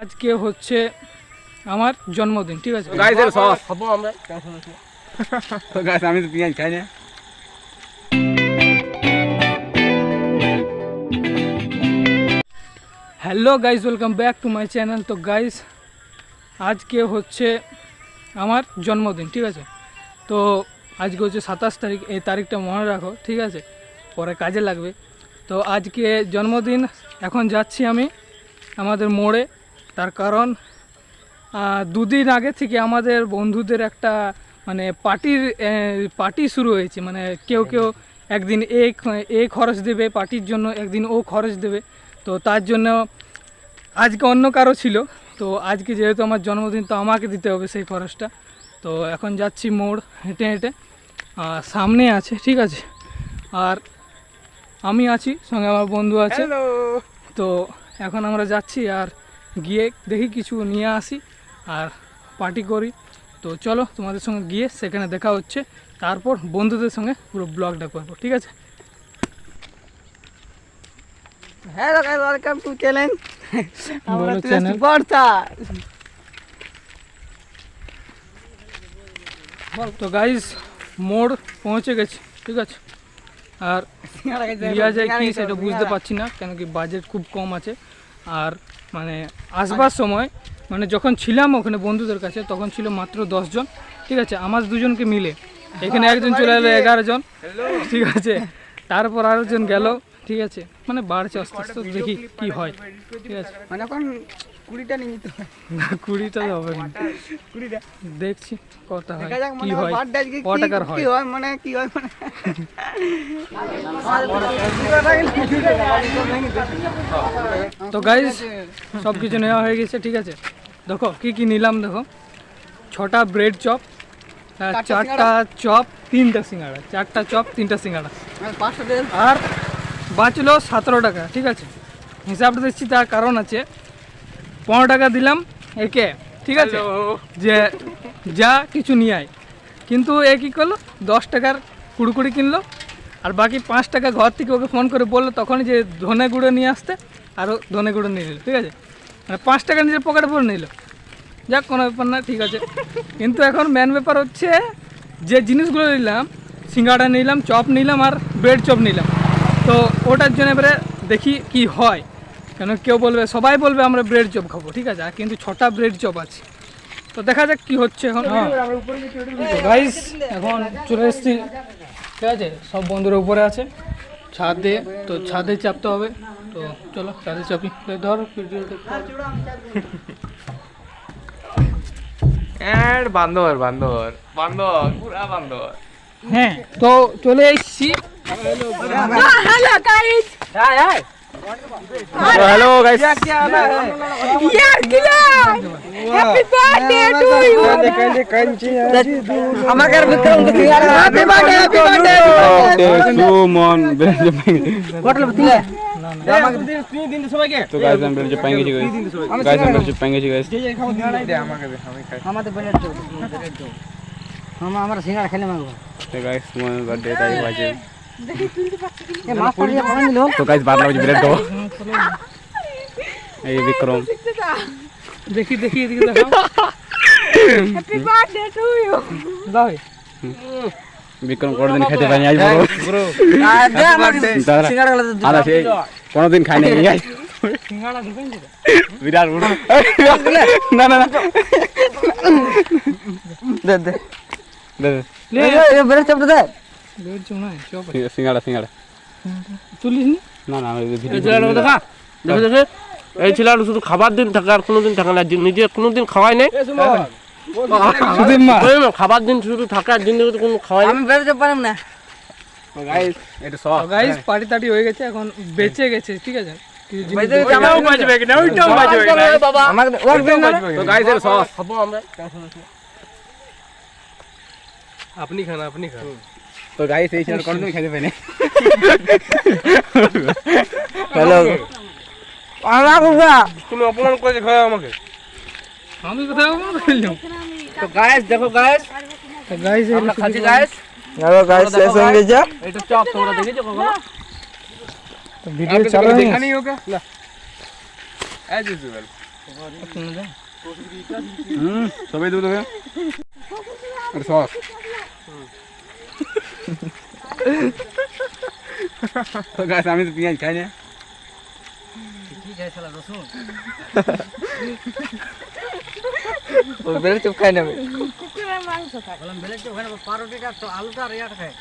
আজকে হচ্ছে আমার জন্মদিন, ঠিক আছে গাইস এর সস খাবো আমরা। তো গাইস আমি তো পেঁয়াজ খাই না। Hello guys, welcome back to my channel. তো গাইস আজকে হচ্ছে আমার জন্মদিন, ঠিক আছে। তো আজকে হচ্ছে 27 তারিখ, এই তারিখটা মনে রাখো, ঠিক আছে, পরে কাজে লাগবে। তো আজকে জন্মদিন, এখন যাচ্ছি আমি আমাদের মোড়ে। তার কারণ দুদিন আগে থেকে আমাদের বন্ধুদের একটা মানে পার্টি শুরু হয়েছে। মানে কেউ কেউ একদিন এ খরচ দেবে পার্টির জন্য, একদিন ও খরচ দেবে। তো তার জন্য আজকে অন্য কারো ছিল, তো আজকে যেহেতু আমার জন্মদিন তো আমাকে দিতে হবে সেই খরচটা। তো এখন যাচ্ছি মোড় হেঁটে হেঁটে, সামনে আছে, ঠিক আছে। আর আমি আছি, সঙ্গে আমার বন্ধু আছে। তো এখন আমরা যাচ্ছি, আর গিয়ে দেখি কিছু নিয়ে আসি আর পার্টি করি। তো চলো তোমাদের সঙ্গে গিয়ে সেখানে দেখা হচ্ছে, তারপর বন্ধুদের সঙ্গে পুরো ব্লগটা করবো, ঠিক আছে। Hello guys, welcome to channel. বলো চ্যানেল। তো গাইস মোড় পৌঁছে গেছি, ঠিক আছে। আর লিয়া যায় কি সেটা বুঝতে পারছি না, কেন কি বাজেট খুব কম আছে। আর মানে আসবার সময় মানে যখন ছিলাম ওখানে বন্ধুদের কাছে, তখন ছিল মাত্র 10 জন, ঠিক আছে, আমার দুজনকে মিলে। এখানে একজন চলে এলো 11 জন, ঠিক আছে। তারপর আরো জন গেল, ঠিক আছে। মানে বাড়ছে আস্তে আস্তে, দেখি কি হয়, ঠিক আছে। মানে এখন 20টা নিয়ে নিতে হয়। না 20টা হবে না, 20টা দেখছি কটা হয়, দেখা যাক, কি মানে হয়, বার্থডে আজকে ক টাকার হয়। কি হয় মানে কি হয় মানে তো গাইস সব কিছু নেওয়া হয়ে গেছে, ঠিক আছে। দেখো কি কি নিলাম, দেখো 6টা ব্রেড চপ, 4টা চপ, 3টা সিঙ্গাড়া, 4টা চপ 3টা সিঙ্গাড়া, 500 দেন। আর বাঁচলো 17 টাকা, ঠিক আছে। হিসাবটা দিচ্ছি, তার কারণ আছে। 15 টাকা দিলাম একে, ঠিক আছে, যে যা কিছু নিয়ে আয়। কিন্তু এ কী করলো, 10 টাকার কুড়কুড়ি কিনলো, আর বাকি 5 টাকা ঘর থেকে ওকে ফোন করে বললো তখনই যে ধনে গুঁড়ো নিয়ে আসতে, আরও ধনে গুঁড়ো নিয়ে নিল, ঠিক আছে। মানে 5 টাকা নিজের পকেটে পরে নিল, যাক কোনো ব্যাপার না, ঠিক আছে। কিন্তু এখন মেন ব্যাপার হচ্ছে যে জিনিসগুলো নিলাম, সিঙ্গাড়া নিলাম, চপ নিলাম, আর ব্রেড চপ নিলাম। তো ওটার জন্য এবারে দেখি কি হয়, কেন কেউ বলবে, সবাই বলবে আমরা ব্রেড চপ খাবো, ঠিক আছে। আর কিন্তু 6টা ব্রেড চপ আছে, তো দেখা যাক কি হচ্ছে এখন। গাইস এখন চলে এসেছি, ঠিক আছে, সব বন্ধুরা উপরে আছে ছাদে, তো ছাদে চাপতে হবে। তো চলো ছাদে চাপি, ধর বান্দর বান্দর বান্দর পুরা বান্দর। হ্যাঁ, তো চলে এসেছি। Hello guys. হ্যালো গাইস, ইয়ার গিলা হ্যাপি বার্থডে টু ইউ। আমাকে বিক্রম কে দিয়ার happy birthday Suman Benz hotel দিলে আমাকে দিন সবাইকে। তো গাইস আমি বেঞ্জ পাঙ্গেছি গাইস, গাইস আমি বেঞ্জ পাঙ্গেছি গাইস। দে আমাকে দে, আমি খাই। আমাদের বেলেট দাও আমরা সিঙ্গাড়া খেলে মাগো। তো গাইস সুমন বার্থডে তাই বাজে। এ মাছ পড়ে পড়ে নিল। তো গাইস বাদ লাগছে ব্রেড দাও। এই বিক্রম দেখি দেখি এদিকে দেখো, হ্যাপি বার্থডে টু ইউ। দাও বিক্রম কোনদিন খেতে পাইনি আজ ব্রো। দে আমাকে সিঙ্গাড়া গুলো দে। আরে সেই কোনদিন খাই নাই গাইস, সিঙ্গাড়া দিবেন তো? বিরাট বড়। না না না দে দে দে লে এ বেরে চাপ দে। ব্রেড চপ নয়, চপ দে সিঙ্গাড়া সিঙ্গাড়া। তুলিস নি? না না আমি ভিডিও দেখা দেখে দেখে এই ছেলেটা শুধু খাবার দিন থাকে আর কোনোদিন থাকে না, নিজে কোনোদিন খাওয়াই নাই। সুদীপ মা খাবার দিন শুধু থাকে আর জিন্দগিতে কোনো খাওয়াই আমি বেরে চাপ পারম না। গাইস এটা সব গাইস পার্টি টাটি হয়ে গেছে, এখন বেঁচে গেছে, ঠিক আছে। কিছু জিনিস বেঁচে গেছে, বেঁচে আমারও বাজবে কিনা ওইটাও বাজবে কিনা বাবা আমাকে ওয়ার্ক দেন না। তো গাইস এর সব খাবো আমরা। আপনি খান আপনি খান। তো গাইস এই ছেলে কোনদিন খেতে পাইনি। হ্যালো আলা বাবা। তুমি অপমান করে খাওয়া আমাকে। আমি কোথায় বললাম। তো গাইস দেখো গাইস, তো গাইস আমরা খাচ্ছি গাইস। হ্যালো গাইস শেষ হয়ে গেছে। এটা চপ তোমরা দেখেছো কখনো? ভিডিও চালু হয়ে গেছে। नहीं होगा ना एज यूजुअल। সবাই দেবো তোকে একটা সস তো গাছ আমি তো পেঁয়াজ খাই না কি খাইছিলা রসুন ও বেলে চুপ খাই নেবে বললাম বেলে ওখানে পাউরুটিটা তো আলুটা আর ইয়াটা খায়